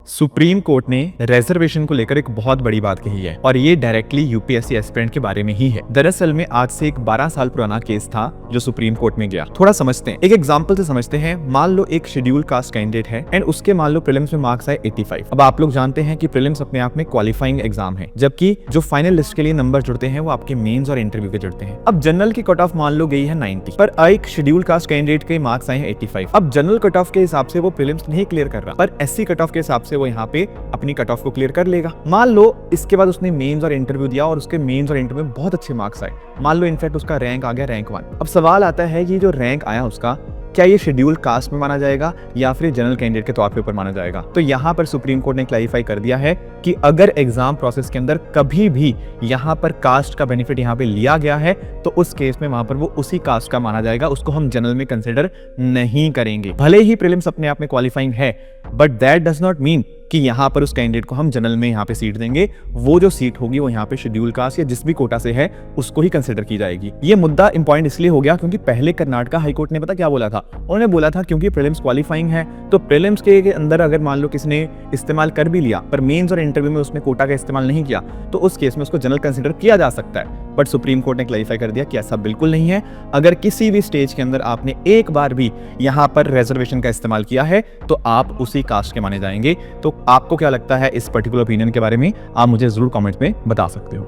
Supreme court ने reservation को लेकर एक बहुत बड़ी बात कही है और ये डायरेक्टली यूपीएससी एस्पिरेंट के बारे में ही है। दरअसल में आज से एक 12 साल पुराना केस था जो सुप्रीम कोर्ट में गया। थोड़ा समझते हैं, एक एग्जांपल से समझते हैं। मान लो एक शेड्यूल कास्ट कैंडिडेट है एंड उसके मान लो प्रीलिम्स में मार्क्स आए 85। अब आप लोग जानते हैं कि प्रीलिम्स अपने आप में क्वालिफाइंग एग्जाम है, जबकि जो फाइनल लिस्ट के लिए नंबर जुड़ते हैं वो आपके मेंस और इंटरव्यू के जुड़ते हैं। अब जनरल की कट ऑफ मान लो गई है 90, पर एक शेड्यूल कास्ट कैंडिडेट के मार्क्स आए हैं 85। अब जनरल कट ऑफ के हिसाब से वो प्रीलिम्स नहीं क्लियर कर रहा, पर एससी कट ऑफ के हिसाब से वो यहाँ पे अपनी कट ऑफ को क्लियर कर लेगा। मान लो इसके बाद उसने मेंस और इंटरव्यू दिया और उसके मेंस और इंटरव्यू में बहुत अच्छे मार्क्स आए, मान लो इनफैक्ट उसका रैंक आ गया रैंक 1। अब सवाल आता है कि जो रैंक आया उसका, क्या ये शेड्यूल कास्ट में माना जाएगा या फिर जनरल कैंडिडेट के तौर पे ऊपर माना जाएगा? तो यहाँ पर सुप्रीम कोर्ट ने क्लैरिफाई कर दिया है कि अगर एग्जाम प्रोसेस के अंदर कभी भी यहाँ पर कास्ट का बेनिफिट यहाँ पे लिया गया है तो उस केस में वहां पर वो उसी कास्ट का माना जाएगा, उसको हम जनरल में कंसिडर नहीं करेंगे। भले ही प्रीलिम्स अपने आप में क्वालिफाइंग है, but that does not mean कि यहाँ पर उस कैंडिडेट को हम जनरल में यहाँ पे सीट देंगे। वो जो सीट होगी वो यहाँ पे शेड्यूल कास्ट या जिस भी कोटा से है उसको ही कंसिडर की जाएगी। ये मुद्दा इंपॉर्टेंट इसलिए हो गया क्योंकि पहले कर्नाटक हाईकोर्ट ने पता क्या बोला था? उन्होंने बोला था क्योंकि प्रीलिम्स क्वालिफाइंग है तो प्रीलिम्स के अंदर अगर मान लो किसी ने इस्तेमाल कर भी लिया पर मेंस और इंटरव्यू में उसने कोटा का इस्तेमाल नहीं किया तो उस केस में उसको जनरल कंसिडर किया जा सकता है। बट सुप्रीम कोर्ट ने क्लैरिफाई कर दिया कि ऐसा बिल्कुल नहीं है। अगर किसी भी स्टेज के अंदर आपने एक बार भी यहाँ पर रिजर्वेशन का इस्तेमाल किया है तो आप उसी कास्ट के माने जाएंगे। तो आपको क्या लगता है इस पर्टिकुलर ओपिनियन के बारे में? आप मुझे जरूर कमेंट में बता सकते हो।